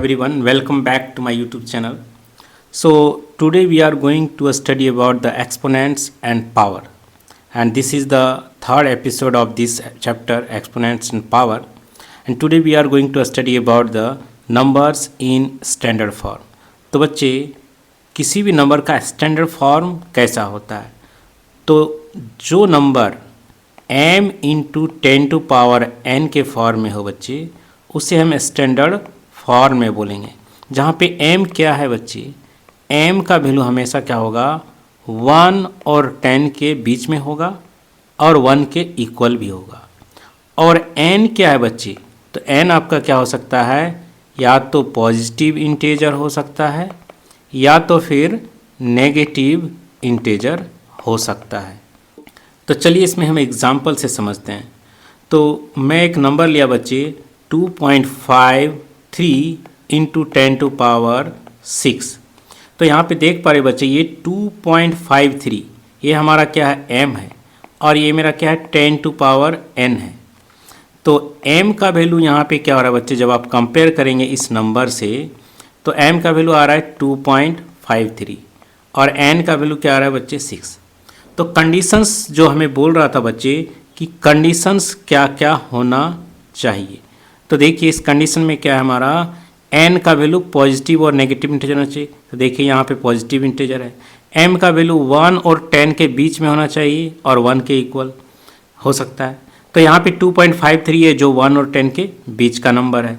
everyone, welcome back to my YouTube channel. So today we are going to study about the exponents and power, and this is the third episode of this chapter, exponents and power. And today we are going to study about the numbers in standard form. तो बच्चे किसी भी number का standard form कैसा होता है, तो जो number m into 10 to power n के फॉर्म में हो बच्चे, उसे हम स्टैंडर्ड फॉर्म में बोलेंगे। जहाँ पे m क्या है बच्चे, m का वैल्यू हमेशा क्या होगा, 1 और 10 के बीच में होगा और 1 के इक्वल भी होगा। और n क्या है बच्चे, तो n आपका क्या हो सकता है, या तो पॉजिटिव इंटीजर हो सकता है या तो फिर नेगेटिव इंटीजर हो सकता है। तो चलिए इसमें हम एग्जाम्पल से समझते हैं। तो मैं एक नंबर लिया बच्चे 2.53 इंटू 10 टू पावर 6। तो यहाँ पे देख पा रहे बच्चे, ये 2.53 ये हमारा क्या है, m है, और ये मेरा क्या है, 10 टू पावर n है। तो m का वैल्यू यहाँ पे क्या हो रहा है बच्चे, जब आप कंपेयर करेंगे इस नंबर से, तो m का वैल्यू आ रहा है 2.53 और n का वैल्यू क्या आ रहा है बच्चे, 6। तो कंडीशंस जो हमें बोल रहा था बच्चे कि कंडीशंस क्या क्या होना चाहिए, तो देखिए इस कंडीशन में क्या है हमारा, n का वैल्यू पॉजिटिव और नेगेटिव इंटीजर होना चाहिए। तो देखिए यहाँ पे पॉजिटिव इंटीजर है। m का वैल्यू 1 और 10 के बीच में होना चाहिए और 1 के इक्वल हो सकता है। तो यहाँ पे 2.53 है जो 1 और 10 के बीच का नंबर है।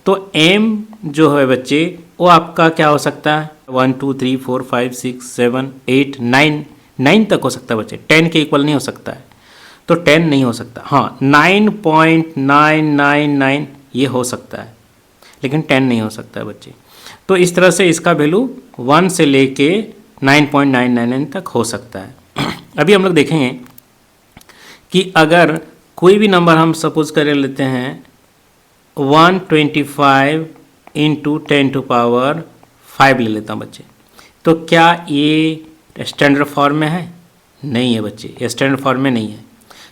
तो m जो है बच्चे वो आपका क्या हो सकता है, 1 2 3 4 5 6 7 8 9 तक हो सकता है बच्चे, 10 के इक्वल नहीं हो सकता है। तो 10 नहीं हो सकता, हाँ 9.999 ये हो सकता है, लेकिन 10 नहीं हो सकता है बच्चे। तो इस तरह से इसका वैल्यू 1 से लेके 9.999 तक हो सकता है। अभी हम लोग देखेंगे कि अगर कोई भी नंबर हम सपोज कर लेते हैं 125 इंटू 10 टू पावर 5 ले लेता हूँ बच्चे, तो क्या ये स्टैंडर्ड फॉर्म में है? नहीं है बच्चे, ये स्टैंडर्ड फॉर्म में नहीं है,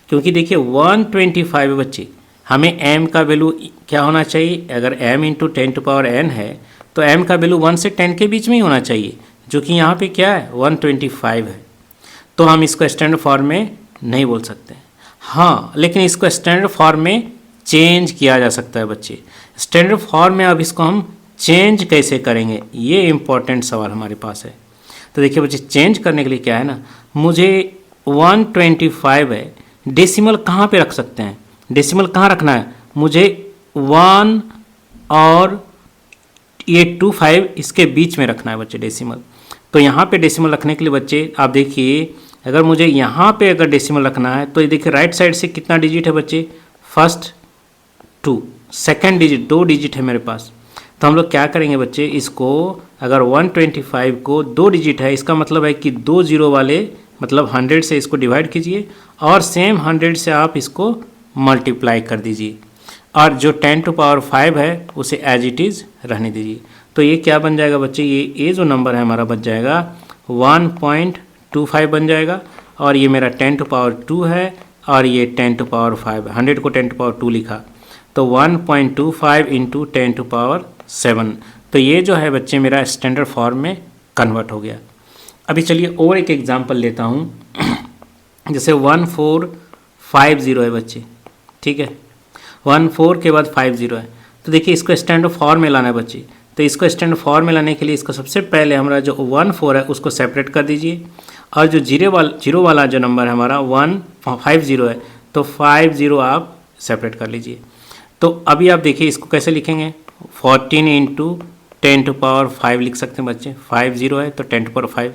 क्योंकि देखिए 125 है बच्चे, हमें m का वैल्यू क्या होना चाहिए, अगर m into 10 to power n है तो m का वैल्यू 1 से 10 के बीच में ही होना चाहिए, जो कि यहाँ पे क्या है 125 है। तो हम इसको स्टैंडर्ड फॉर्म में नहीं बोल सकते। हाँ, लेकिन इसको स्टैंडर्ड फॉर्म में चेंज किया जा सकता है बच्चे। स्टैंडर्ड फॉर्म में अब इसको हम चेंज कैसे करेंगे, ये इम्पोर्टेंट सवाल हमारे पास है। तो देखिए बच्चे, चेंज करने के लिए क्या है ना, मुझे 125 है, डेसिमल कहाँ पे रख सकते हैं, डेसिमल कहाँ रखना है, मुझे 1 और ये 25 इसके बीच में रखना है बच्चे डेसिमल। तो यहाँ पे डेसिमल रखने के लिए बच्चे आप देखिए, अगर मुझे यहाँ पे अगर डेसिमल रखना है तो ये देखिए राइट साइड से कितना डिजिट है बच्चे, फर्स्ट 2, सेकेंड डिजिट 2 डिजिट है मेरे पास। तो हम लोग क्या करेंगे बच्चे, इसको अगर 125 को 2 डिजिट है, इसका मतलब है कि 2 जीरो वाले मतलब 100 से इसको डिवाइड कीजिए और सेम 100 से आप इसको मल्टीप्लाई कर दीजिए, और जो 10 टू पावर 5 है उसे एज इट इज़ रहने दीजिए। तो ये क्या बन जाएगा बच्चे, ये जो नंबर है हमारा बच जाएगा 1.25 बन जाएगा, और ये मेरा 10 टू पावर 2 है और ये 10 टू पावर 5, 100 को 10 टू पावर 2 लिखा, तो 1.25 इंटू 10 टू पावर 7। तो ये जो है बच्चे मेरा स्टैंडर्ड फॉर्म में कन्वर्ट हो गया। अभी चलिए और एक एग्जांपल लेता हूँ, जैसे 1450 है बच्चे, ठीक है, 14 के बाद 50 है। तो देखिए इसको स्टैंडर्ड फॉर्म में लाना है बच्चे। तो इसको स्टैंडर्ड फॉर्म में लाने के लिए इसको सबसे पहले हमारा जो 14 है उसको सेपरेट कर दीजिए, और जो जीरो वाला जो नंबर है हमारा 150 है, तो 50 आप सेपरेट कर लीजिए। तो अभी आप देखिए इसको कैसे लिखेंगे, 14 इंटू 10 टू पावर 5 लिख सकते हैं बच्चे, 50 है तो 10 टू पावर 5।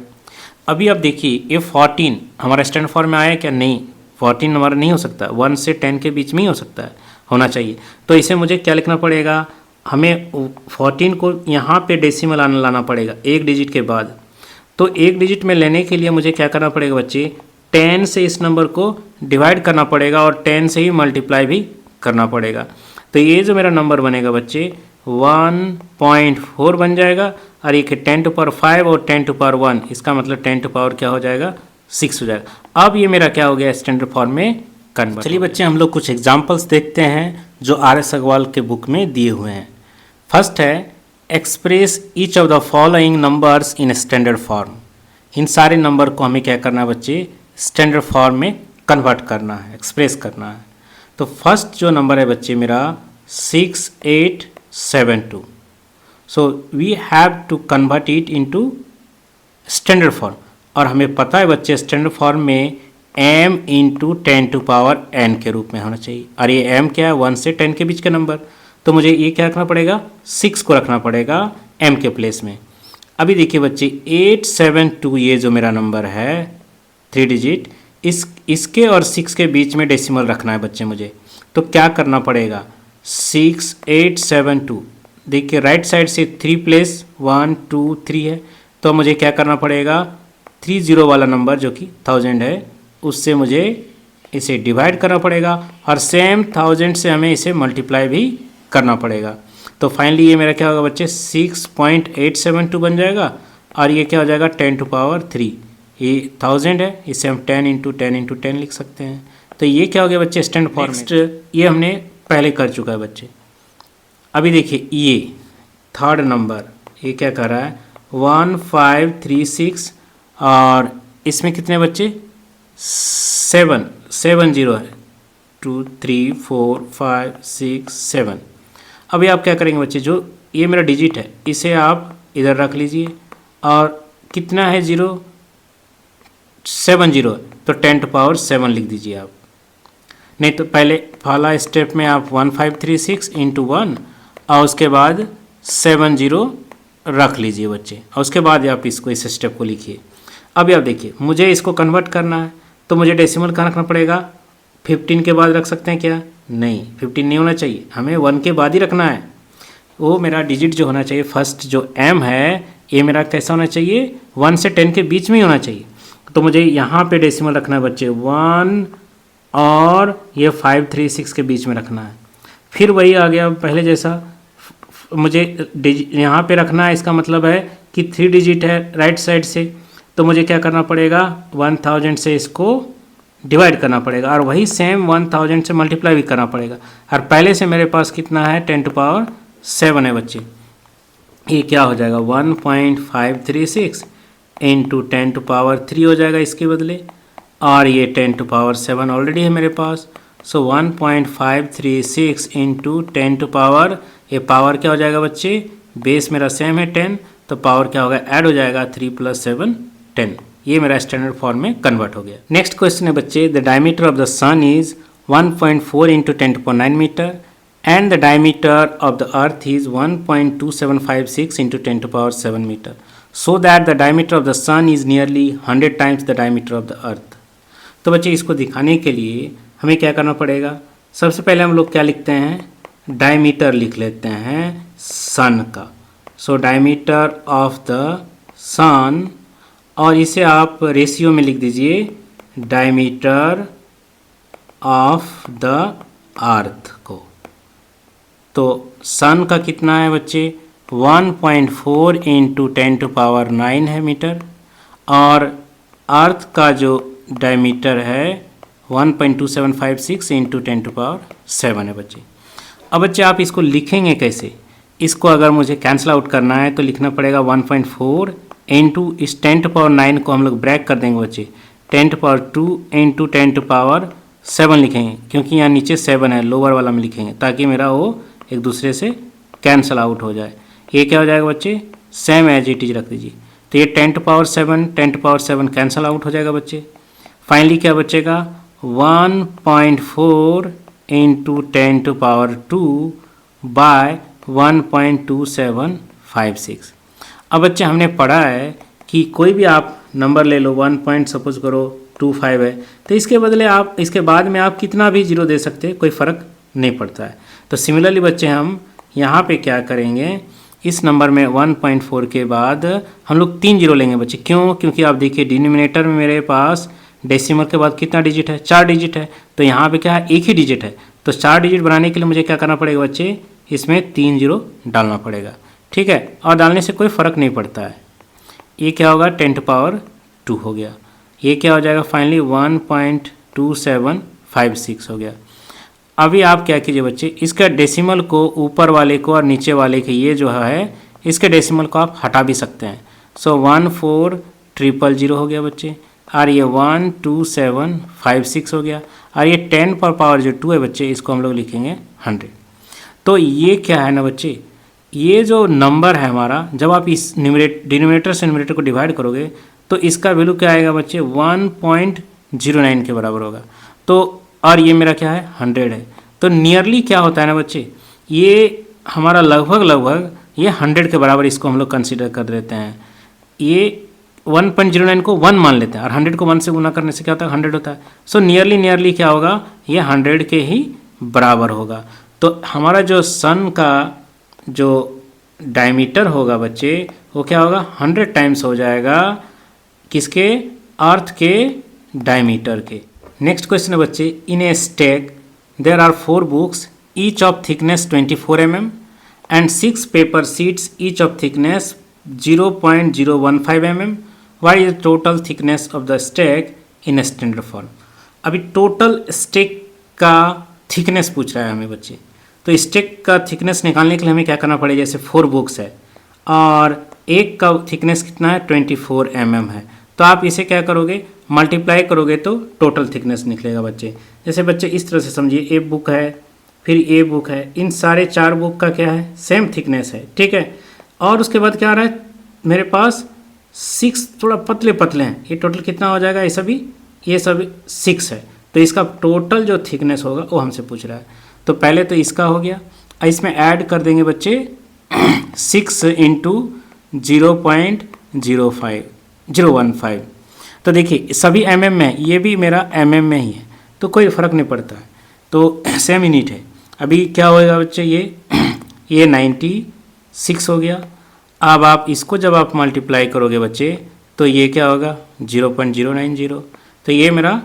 अभी आप देखिए ये 14 हमारा स्टैंडर्ड फॉर्म में आया क्या, नहीं, 14 हमारा नहीं हो सकता, 1 से 10 के बीच में ही हो सकता है, होना चाहिए। तो इसे मुझे क्या लिखना पड़ेगा, हमें 14 को यहाँ पे डेसिमल लाना पड़ेगा एक डिजिट के बाद। तो एक डिजिट में लेने के लिए मुझे क्या करना पड़ेगा बच्चे, 10 से इस नंबर को डिवाइड करना पड़ेगा और 10 से ही मल्टीप्लाई भी करना पड़ेगा। तो ये जो मेरा नंबर बनेगा बच्चे 1.4 बन जाएगा, और ये 10 टू पावर 5 और 10 टू पावर 1, इसका मतलब 10 टू पावर क्या हो जाएगा, 6 हो जाएगा। अब ये मेरा क्या हो गया, स्टैंडर्ड फॉर्म में कन्वर्ट। चलिए बच्चे हम लोग कुछ एग्जांपल्स देखते हैं जो आर एस अग्रवाल के बुक में दिए हुए हैं। फर्स्ट है express each of the following numbers in standard form. इन सारे नंबर को हमें क्या करना है बच्चे, स्टैंडर्ड फॉर्म में कन्वर्ट करना है, एक्सप्रेस करना है। तो फर्स्ट जो नंबर है बच्चे मेरा 6872। So we have to convert it into standard form. और हमें पता है बच्चे स्टैंडर्ड फॉर्म में m into 10 to power n के रूप में होना चाहिए। और ये m क्या है, 1 से 10 के बीच का नंबर। तो मुझे ये क्या रखना पड़ेगा, 6 को रखना पड़ेगा m के प्लेस में। अभी देखिए बच्चे 872 ये जो मेरा नंबर है 3 डिजिट, इसके और 6 के बीच में डेसिमल रखना है बच्चे मुझे। तो क्या करना पड़ेगा, 6872 देखिए राइट साइड से 3 प्लेस 1 2 3 है, तो मुझे क्या करना पड़ेगा 30 वाला नंबर जो कि 1000 है उससे मुझे इसे डिवाइड करना पड़ेगा और सेम 1000 से हमें इसे मल्टीप्लाई भी करना पड़ेगा। तो फाइनली ये मेरा क्या होगा बच्चे 6.872 बन जाएगा और ये क्या हो जाएगा 10 टू पावर 3। ये 1000 है, इसे हम 10 इंटू 10 इंटू 10 लिख सकते हैं। तो ये क्या हो गया बच्चे स्टैंडर्ड फॉर्म। नेक्स्ट ये हमने पहले कर चुका है बच्चे। अभी देखिए ये थर्ड नंबर ये क्या कर रहा है 1536 और इसमें कितने बच्चे 7 है 2 3 4 5 6 7। अभी आप क्या करेंगे बच्चे, जो ये मेरा डिजिट है इसे आप इधर रख लीजिए और कितना है 70 है तो 10 टू पावर 7 लिख दीजिए आप। नहीं तो पहले पहला स्टेप में आप 1536 इंटू 1 और उसके बाद 70 रख लीजिए बच्चे और उसके बाद आप इसको इस स्टेप को लिखिए। अभी आप देखिए मुझे इसको कन्वर्ट करना है तो मुझे डेसिमल कहाँ रखना पड़ेगा, 15 के बाद रख सकते हैं क्या, नहीं 15 नहीं होना चाहिए, हमें 1 के बाद ही रखना है। वो मेरा डिजिट जो होना चाहिए फर्स्ट जो m है ये मेरा कैसा होना चाहिए 1 से 10 के बीच में ही होना चाहिए। तो मुझे यहाँ पे डेसिमल रखना है बच्चे 1 और ये 536 के बीच में रखना है। फिर वही आ गया पहले जैसा, मुझे यहाँ पे रखना है, इसका मतलब है कि 3 डिजिट है राइट साइड से, तो मुझे क्या करना पड़ेगा 1000 से इसको डिवाइड करना पड़ेगा और वही सेम 1000 से मल्टीप्लाई भी करना पड़ेगा। और पहले से मेरे पास कितना है 10 टू पावर 7 है बच्चे। ये क्या हो जाएगा 1.536 इंटू 10 टू पावर 3 हो जाएगा इसके बदले, और ये 10 टू पावर 7 ऑलरेडी है मेरे पास। सो 1.536 इंटू 10 टू पावर, ये पावर क्या हो जाएगा बच्चे, बेस मेरा सेम है 10 तो पावर क्या होगा ऐड हो जाएगा 3 + 7 10। ये मेरा स्टैंडर्ड फॉर्म में कन्वर्ट हो गया। नेक्स्ट क्वेश्चन है बच्चे, the diameter of the sun is 1.4 into 10⁹ metre and the diameter of the earth is 1.2756 into 10⁷ metre, so that the diameter of the sun is nearly 100 times the diameter of the earth. तो बच्चे इसको दिखाने के लिए हमें क्या करना पड़ेगा, सबसे पहले हम लोग क्या लिखते हैं, डायमीटर लिख लेते हैं सन का। सो डायमीटर ऑफ द सन, और इसे आप रेशियो में लिख दीजिए डायमीटर ऑफ द अर्थ को। तो सन का कितना है बच्चे 1.4 इंटू 10⁹ है मीटर, और अर्थ का जो डायमीटर है 1.2756 इंटू 10⁷ है बच्चे। अब बच्चे आप इसको लिखेंगे कैसे, इसको अगर मुझे कैंसिल आउट करना है तो लिखना पड़ेगा 1.4 इंटू इस 10⁹ को हम लोग ब्रैक कर देंगे बच्चे 10⁻2 इंटू 10�7 लिखेंगे, क्योंकि यहाँ नीचे 7 है लोअर वाला में लिखेंगे ताकि मेरा वो एक दूसरे से कैंसिल आउट हो जाए। ये क्या हो जाएगा बच्चे सेम एज इट इज रख दीजिए। तो ये 10⁻7 कैंसिल आउट हो जाएगा बच्चे। फाइनली क्या बचेगा 1.4 इंटू 10⁻2 बाय 1.2756। अब बच्चे हमने पढ़ा है कि कोई भी आप नंबर ले लो 1 सपोज करो 25 है, तो इसके बदले आप इसके बाद में आप कितना भी जीरो दे सकते हैं, कोई फ़र्क नहीं पड़ता है। तो सिमिलरली बच्चे हम यहाँ पे क्या करेंगे, इस नंबर में 1.4 के बाद हम लोग 3 जीरो लेंगे बच्चे। क्यों, क्योंकि आप देखिए डिनोमिनेटर में मेरे पास डेसिमल के बाद कितना डिजिट है 4 डिजिट है, तो यहाँ पे क्या है एक ही डिजिट है। तो 4 डिजिट बनाने के लिए मुझे क्या करना पड़ेगा बच्चे, इसमें 3 जीरो डालना पड़ेगा, ठीक है। और डालने से कोई फ़र्क नहीं पड़ता है। ये क्या होगा 10⁻2 हो गया। ये क्या हो जाएगा फाइनली 1.2756 हो गया। अभी आप क्या कीजिए बच्चे, इसका डेसिमल को ऊपर वाले को और नीचे वाले के ये जो है इसके डेसिमल को आप हटा भी सकते हैं। सो 14000 हो गया बच्चे, और ये 12756 हो गया, और ये 10 पर पावर जो 2 है बच्चे, इसको हम लोग लिखेंगे 100। तो ये क्या है ना बच्चे, ये जो नंबर है हमारा, जब आप इस डिनोमिनेटर से न्यूमरेटर को डिवाइड करोगे तो इसका वैल्यू क्या आएगा बच्चे, 1.09 के बराबर होगा। तो और ये मेरा क्या है, 100 है। तो नियरली क्या होता है ना बच्चे, ये हमारा लगभग ये 100 के बराबर इसको हम लोग कंसीडर कर देते हैं। ये 1.09 को 1 मान लेते हैं, और 100 को 1 से गुना करने से क्या होता है, 100 होता है। सो नियरली क्या होगा, ये 100 के ही बराबर होगा। तो हमारा जो सन का जो डायमीटर होगा बच्चे, वो क्या होगा, 100 टाइम्स हो जाएगा किसके, अर्थ के डायमीटर के। नेक्स्ट क्वेश्चन है बच्चे, in a stack there are 4 books each of thickness 24 mm and 6 paper sheets each of thickness 0.015 mm. What is the total thickness of the stack in a standard form? अभी total stake का thickness पूछ रहा है हमें बच्चे। तो stake का thickness निकालने के लिए हमें क्या करना पड़ेगा, जैसे 4 बुक्स है और एक का थिकनेस कितना है, 24 mm है। तो आप इसे क्या करोगे, मल्टीप्लाई करोगे तो टोटल थिकनेस निकलेगा बच्चे। जैसे बच्चे इस तरह से समझिए, ए बुक है, फिर ए बुक है, इन सारे 4 बुक का क्या है, सेम थिकनेस है, ठीक है। और उसके बाद क्या आ रहा है मेरे पास, 6 थोड़ा पतले हैं, ये टोटल कितना हो जाएगा, ये सभी 6 है। तो इसका टोटल जो थिकनेस होगा वो हमसे पूछ रहा है। तो पहले तो इसका हो गया, इसमें ऐड कर देंगे बच्चे 6 इंटू 0.015। तो देखिए सभी mm में, ये भी मेरा mm में ही है, तो कोई फ़र्क नहीं पड़ता है, तो सेम यूनिट है। अभी क्या होएगा बच्चे, ये 96 हो गया। अब आप इसको जब आप मल्टीप्लाई करोगे बच्चे, तो ये क्या होगा, 0.090। तो ये मेरा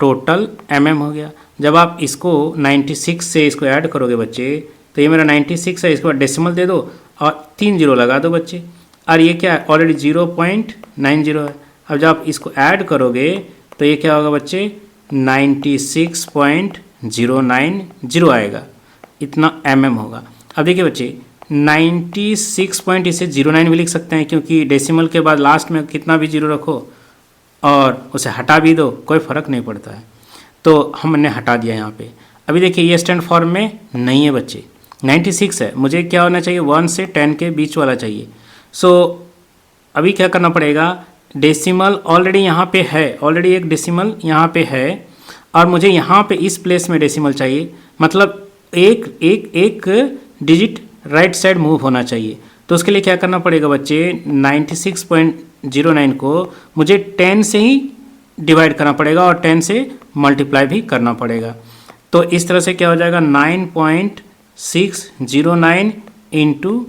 टोटल mm हो गया। जब आप इसको 96 से इसको ऐड करोगे बच्चे, तो ये मेरा 96 है, इसके बाद डेसिमल दे दो और 3 0 लगा दो बच्चे, और ये क्या है, ऑलरेडी 0.90 है। अब जब आप इसको ऐड करोगे तो ये क्या होगा बच्चे, 96.090 आएगा, इतना mm होगा। अब देखिए बच्चे 96 इसे 09 भी लिख सकते हैं, क्योंकि डेसिमल के बाद लास्ट में कितना भी 0 रखो और उसे हटा भी दो, कोई फ़र्क नहीं पड़ता है। तो हमने हटा दिया यहाँ पे। अभी देखिए ये स्टैंड फॉर्म में नहीं है बच्चे, 96 है, मुझे क्या होना चाहिए, 1 से 10 के बीच वाला चाहिए। सो अभी क्या करना पड़ेगा, डेसिमल ऑलरेडी यहाँ पे है, ऑलरेडी एक डेसिमल यहाँ पे है, और मुझे यहाँ पे इस प्लेस में डेसिमल चाहिए, मतलब एक डिजिट राइट साइड मूव होना चाहिए। तो उसके लिए क्या करना पड़ेगा बच्चे, 96.09 को मुझे 10 से ही डिवाइड करना पड़ेगा और 10 से मल्टीप्लाई भी करना पड़ेगा। तो इस तरह से क्या हो जाएगा, 9.609 इंटू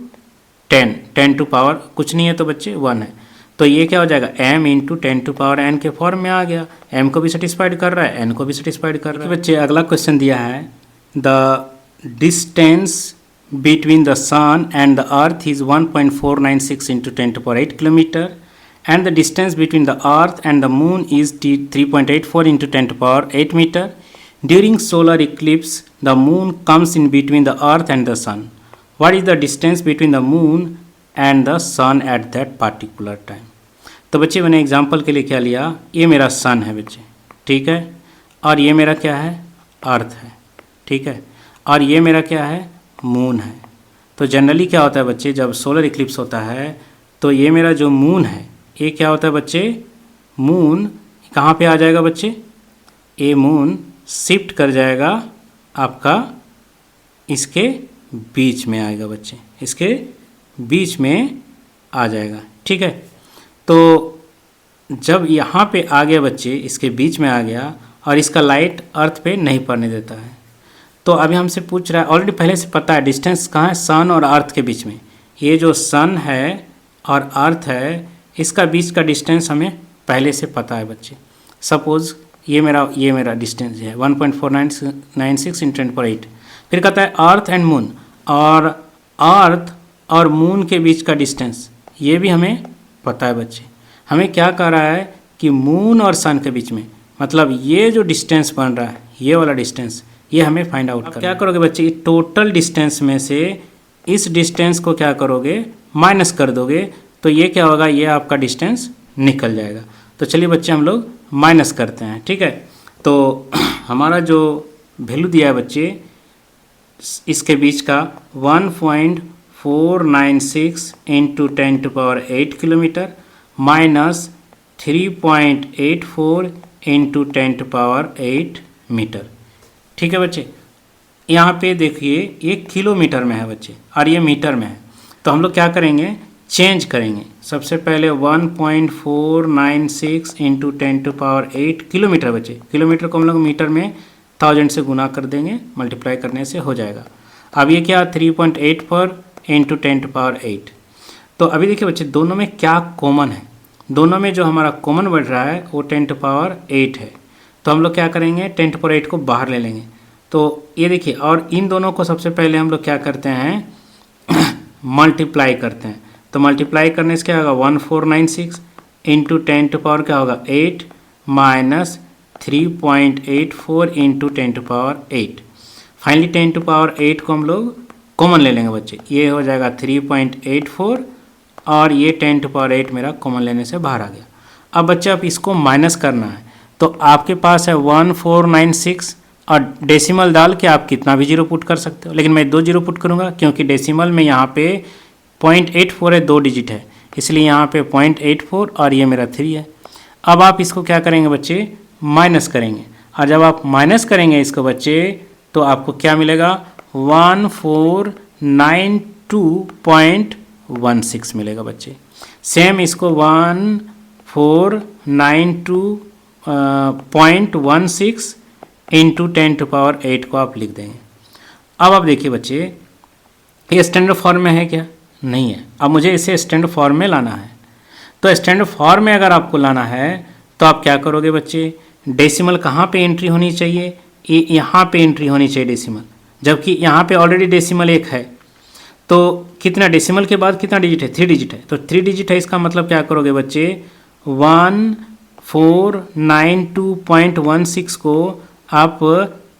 10 टू पावर कुछ नहीं है तो बच्चे 1 है। तो ये क्या हो जाएगा, m into 10 to power n के फॉर्म में आ गया। m को भी सेटिस्फाइड कर रहा है, n को भी सेटिस्फाइड कर रहा है। बच्चे अगला क्वेश्चन दिया है, the distance between the sun and the earth is 1.496 into 10 to power 8 kilometer, and the distance between the earth and the moon is 3.84 into 10 to power 8 meter. During solar eclipse the moon comes in between the earth and the sun. What is the distance between the moon and the sun at that particular time? तो बच्चे मैंने example के लिए क्या लिया, ये मेरा सन है बच्चे, ठीक है, और ये मेरा क्या है, अर्थ है, ठीक है, और ये मेरा क्या है, मून है। तो जनरली क्या होता है बच्चे, जब सोलर इक्लिप्स होता है तो ये मेरा जो मून है, ये क्या होता है बच्चे, मून कहाँ पे आ जाएगा बच्चे, ये मून शिफ्ट कर जाएगा आपका इसके बीच में आएगा बच्चे, इसके बीच में आ जाएगा, ठीक है। तो जब यहाँ पे आ गया बच्चे, इसके बीच में आ गया और इसका लाइट अर्थ पे नहीं पड़ने देता है। तो अभी हमसे पूछ रहा है, ऑलरेडी पहले से पता है डिस्टेंस कहाँ है, सन और अर्थ के बीच में। ये जो सन है और अर्थ है, इसका बीच का डिस्टेंस हमें पहले से पता है बच्चे। सपोज़ ये मेरा डिस्टेंस है 1.496 × 10⁸। फिर कहता है अर्थ एंड मून, और अर्थ और मून के बीच का डिस्टेंस ये भी हमें पता है बच्चे। हमें क्या कह रहा है कि मून और सन के बीच में, मतलब ये जो डिस्टेंस बन रहा है, ये वाला डिस्टेंस, ये हमें फाइंड आउट करना है। क्या करोगे बच्चे, टोटल डिस्टेंस में से इस डिस्टेंस को क्या करोगे, माइनस कर दोगे तो ये क्या होगा, ये आपका डिस्टेंस निकल जाएगा। तो चलिए बच्चे हम लोग माइनस करते हैं, ठीक है। तो हमारा जो वैल्यू दिया है बच्चे इसके बीच का 1.496 into 10⁸ kilometre minus 3.84 into 10⁸ metre, ठीक है बच्चे। यहाँ पे देखिए ये किलोमीटर में है बच्चे और ये मीटर में है, तो हम लोग क्या करेंगे, चेंज करेंगे। सबसे पहले 1.496 इंटू 10⁸ किलोमीटर बच्चे, किलोमीटर को हम लोग मीटर में 1000 से गुना कर देंगे, मल्टीप्लाई करने से हो जाएगा। अब ये क्या 3.84 इंटू 10⁸। तो अभी देखिए बच्चे दोनों में क्या कॉमन है, दोनों में जो हमारा कॉमन बढ़ रहा है वो 10⁸ है। तो हम लोग क्या करेंगे 10⁸ को बाहर ले लेंगे। तो ये देखिए, और इन दोनों को सबसे पहले हम लोग क्या करते हैं मल्टीप्लाई करते हैं। तो मल्टीप्लाई करने से क्या होगा 1496 इंटू 10⁸ क्या होगा 8 माइनस 3.84 इंटू 10⁸। फाइनली 10⁸ को हम लोग कॉमन ले लेंगे बच्चे, ये हो जाएगा 3.84 और ये 10⁸ मेरा कॉमन लेने से बाहर आ गया। अब बच्चे आप इसको माइनस करना है, तो आपके पास है 1496 और डेसिमल डाल के आप कितना भी जीरो पुट कर सकते हो, लेकिन मैं 2 जीरो पुट करूँगा क्योंकि डेसिमल में यहाँ पे 0.84 है, 2 डिजिट है, इसलिए यहाँ पे 0.84 और ये मेरा 3 है। अब आप इसको क्या करेंगे बच्चे माइनस करेंगे, और जब आप माइनस करेंगे इसको बच्चे तो आपको क्या मिलेगा 1492.16 मिलेगा बच्चे। सेम इसको 1492.16 इंटू 10⁸ को आप लिख देंगे। अब आप देखिए बच्चे ये स्टैंडर्ड फॉर्म में है क्या, नहीं है। अब मुझे इसे स्टैंडर्ड फॉर्म में लाना है, तो स्टैंडर्ड फॉर्म में अगर आपको लाना है तो आप क्या करोगे बच्चे, डेसिमल कहाँ पे एंट्री होनी चाहिए, ये यहाँ पे एंट्री होनी चाहिए डेसिमल, जबकि यहाँ पे ऑलरेडी डेसिमल 1 है। तो कितना डेसिमल के बाद कितना डिजिट है 3 डिजिट है, तो 3 डिजिट है, इसका मतलब क्या करोगे बच्चे 1492.16 को आप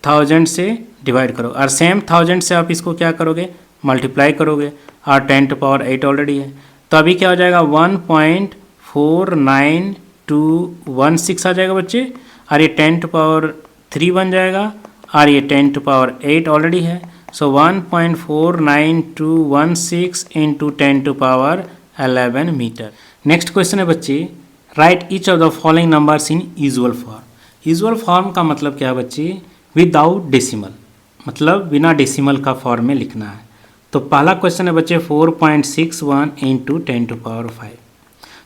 1000 से डिवाइड करो और सेम 1000 से आप इसको क्या करोगे मल्टीप्लाई करोगे, और 10⁸ ऑलरेडी है। तो अभी क्या हो जाएगा 1.49216 आ जाएगा बच्चे, और ये 10⁸ बन जाएगा, और ये 10⁸ ऑलरेडी है। सो 1.49216 इंटू 10⁸11 मीटर। नेक्स्ट क्वेश्चन है बच्चे, right each of the following numbers in usual form. Usual form का मतलब क्या है बच्चे, विदाउट डेसिमल, मतलब बिना डेसिमल का फॉर्म में लिखना है। तो पहला क्वेश्चन है बच्चे 4.61 इंटू 10⁵।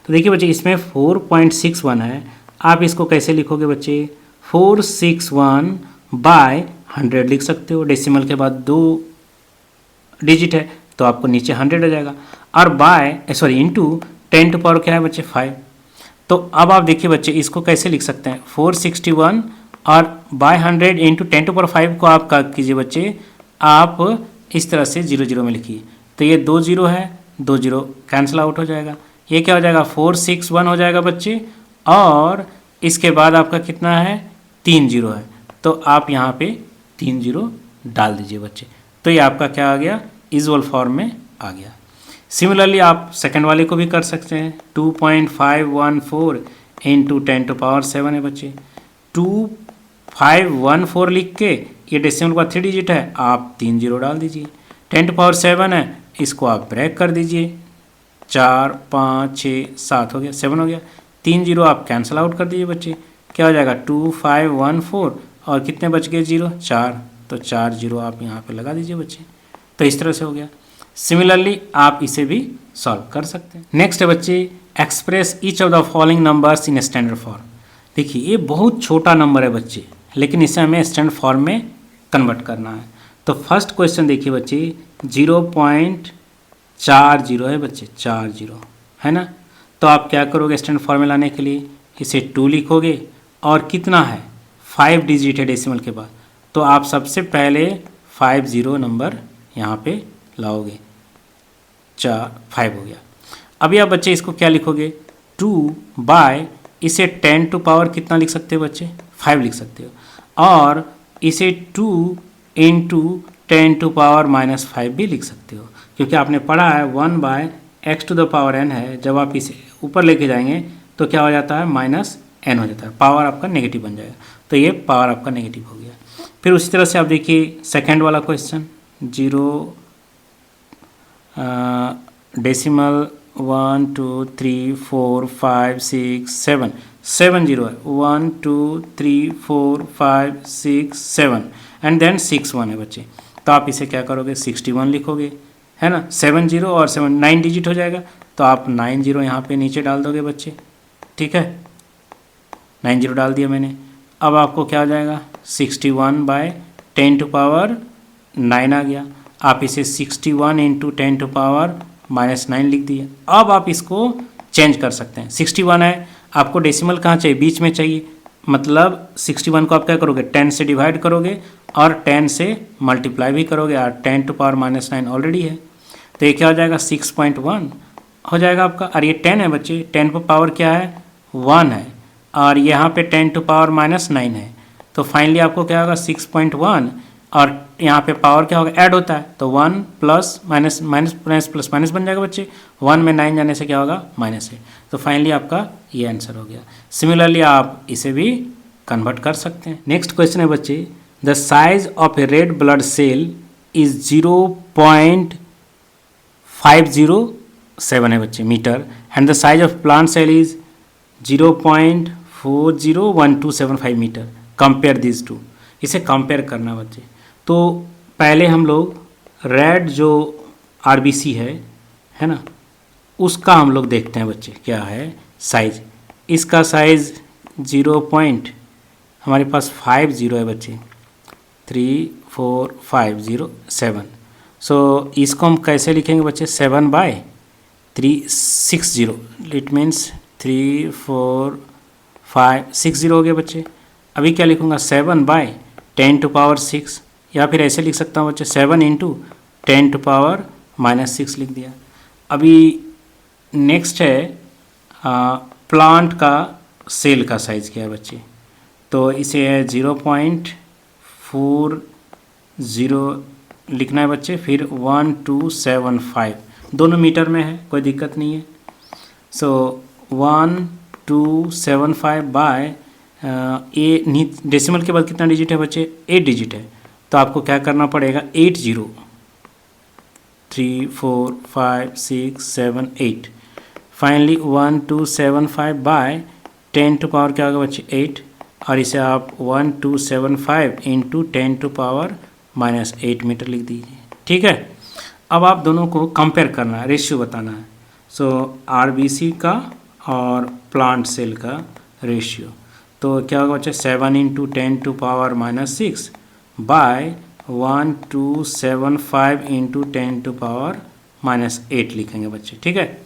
तो देखिए बच्चे इसमें 4.61 है, आप इसको कैसे लिखोगे बच्चे 461 बाय 100 लिख सकते हो, डेसिमल के बाद 2 डिजिट है तो आपको नीचे 100 आ जाएगा, और बाय इंटू 10⁸ क्या है बच्चे 5। तो अब आप देखिए बच्चे इसको कैसे लिख सकते हैं 461 और बाय 100 इंटू 10⁵ को आप क्या कीजिए बच्चे, आप इस तरह से 0 0 में लिखिए। तो ये 2 0 है, 2 0 कैंसिल आउट हो जाएगा, ये क्या हो जाएगा 461 हो जाएगा बच्चे, और इसके बाद आपका कितना है 3 0 है, तो आप यहाँ पे 3 0 डाल दीजिए बच्चे। तो ये आपका क्या आ गया यूजुअल फॉर्म में आ गया। सिमिलरली आप सेकंड वाले को भी कर सकते हैं 2.514 इंटू 10⁷ है बच्चे। 2514 लिख के ये डेसिमल का 3 डिजिट है, आप 3 0 डाल दीजिए। 10⁷ है, इसको आप ब्रेक कर दीजिए, 4 5 6 7 हो गया, 7 हो गया, 3 0 आप कैंसिल आउट कर दीजिए बच्चे, क्या हो जाएगा 2514 और कितने बच गए 0 4, तो 4 0 आप यहाँ पे लगा दीजिए बच्चे। तो इस तरह से हो गया। सिमिलरली आप इसे भी सॉल्व कर सकते हैं। नेक्स्ट है बच्चे express each of the following numbers in standard form. देखिए ये बहुत छोटा नंबर है बच्चे, लेकिन इसे हमें स्टैंडर्ड फॉर्म में कन्वर्ट करना है। तो फर्स्ट क्वेश्चन देखिए बच्चे 0.40 है बच्चे, 40 है ना। तो आप क्या करोगे स्टैंडर्ड फॉर्म में लाने के लिए, इसे 2 लिखोगे, और कितना है 5 डिजिट है डेसिमल के बाद, तो आप सबसे पहले 50 नंबर यहाँ पे लाओगे, 5 हो गया। अभी आप बच्चे इसको क्या लिखोगे 2 बाय, इसे 10⁻ कितना लिख सकते हो बच्चे 5 लिख सकते हो, और इसे 2 इंटू 10⁻⁻5 भी लिख सकते हो, क्योंकि आपने पढ़ा है 1/10⁻⁻⁴ x to the power n है, जब आप इसे ऊपर लेके जाएंगे तो क्या हो जाता है, माइनस n हो जाता है, पावर आपका नेगेटिव बन जाएगा। तो ये पावर आपका नेगेटिव हो गया। फिर उसी तरह से आप देखिए सेकेंड वाला क्वेश्चन, 0 डेसिमल 1 2 3 4 5 6 7 7 0 है, 1 2 3 4 5 6 7 एंड देन 6 1 है बच्चे। तो आप इसे क्या करोगे, 61 लिखोगे, है ना। 7 0 और 7 9 डिजिट हो जाएगा, तो आप 9 0 यहाँ पे नीचे डाल दोगे बच्चे, ठीक है। 9 0 डाल दिया मैंने। अब आपको क्या हो जाएगा, 61 बाय 10 टू पावर 9 आ गया। आप इसे 61 इंटू 10 टू पावर -9 लिख दिए। अब आप इसको चेंज कर सकते हैं। 61 है, आपको डेसिमल कहाँ चाहिए, बीच में चाहिए, मतलब 61 को आप क्या करोगे, 10 से डिवाइड करोगे और 10 से मल्टीप्लाई भी करोगे, और 10 टू पावर -9 ऑलरेडी है, तो ये क्या हो जाएगा, 6.1 हो जाएगा आपका। और ये 10 है बच्चे, 10 पर पावर क्या है, 1 है, और यहाँ पे 10 टू पावर -9 है, तो फाइनली आपको क्या होगा, 6.1, और यहाँ पे पावर क्या होगा, ऐड होता है, तो 1 plus minus minus plus plus minus बन जाएगा बच्चे, 1 में 9 जाने से क्या होगा, माइनस है। तो फाइनली आपका ये आंसर हो गया। सिमिलरली आप इसे भी कन्वर्ट कर सकते हैं। नेक्स्ट क्वेश्चन है बच्चे, the size of a red blood cell is 0.507 है बच्चे metre, and the size of plant cell is 0.401275 metre, compare this to. इसे कंपेयर करना बच्चे। तो पहले हम लोग रेड जो आरबीसी है ना, उसका हम लोग देखते हैं बच्चे क्या है साइज। इसका साइज 0. हमारे पास 50 है बच्चे, 34507। सो इसको हम कैसे लिखेंगे बच्चे, 7/360, इट मीन्स 34560 हो गया बच्चे। अभी क्या लिखूँगा, 7/10 टू पावर 6, या फिर ऐसे लिख सकता हूँ बच्चे 7 इंटू 10 टू पावर -6 लिख दिया। अभी नेक्स्ट है प्लांट का सेल का साइज़ क्या है बच्चे, तो इसे है 0.40 लिखना है बच्चे, फिर 1275, दोनों मीटर में है, कोई दिक्कत नहीं है। सो 1275 बाय ए डेसिमल के बाद कितना डिजिट है बच्चे, 8 डिजिट है, तो आपको क्या करना पड़ेगा, 80 3 4 5 6 7 8, फाइनली 1275 बाय 10 टू पावर क्या होगा बच्चे, 8, और इसे आप 1275 इंटू 10 टू पावर -8 मीटर लिख दीजिए, ठीक है। अब आप दोनों को कंपेयर करना है, रेशियो बताना है। सो आरबीसी का और प्लांट सेल का रेशियो, तो क्या होगा बच्चे, 7 into 10 to power -6 by 1275 into 10 to power -8 लिखेंगे बच्चे, ठीक है।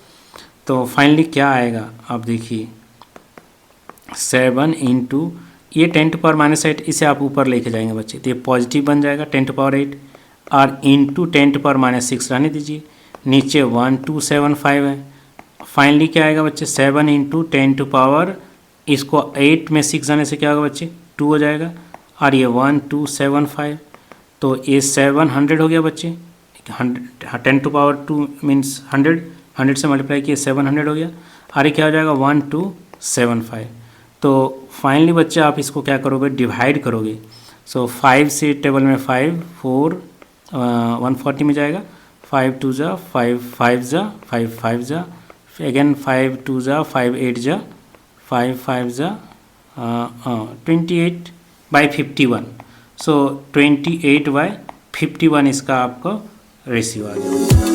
तो फाइनली क्या आएगा, आप देखिए 7 इंटू ये 10 टू पावर -8, इसे आप ऊपर लेके जाएंगे बच्चे, तो ये पॉजिटिव बन जाएगा 10 टू पावर 8, और इंटू 10 टू पावर -6 रहने दीजिए, नीचे 1275 है। फाइनली क्या आएगा बच्चे, 7 इंटू 10 टू पावर, इसको 8 में 6 जाने से क्या होगा बच्चे, 2 हो जाएगा, और ये 1275, तो ये 700 हो गया बच्चे। 10 टू पावर 2 मीन्स 100 से मल्टीप्लाई किए 700 हो गया, और ये क्या हो जाएगा 1275। तो फाइनली बच्चे आप इसको क्या करोगे, डिवाइड करोगे। सो 5 से टेबल में 5 4 140 में जाएगा, 5 2 जा 5 5 जा 5 5 जा, अगेन 5 2 जा 5 8 जा 5 5 जा 28/51। सो 28/51 इसका आपको रेशियो आ जाएगा।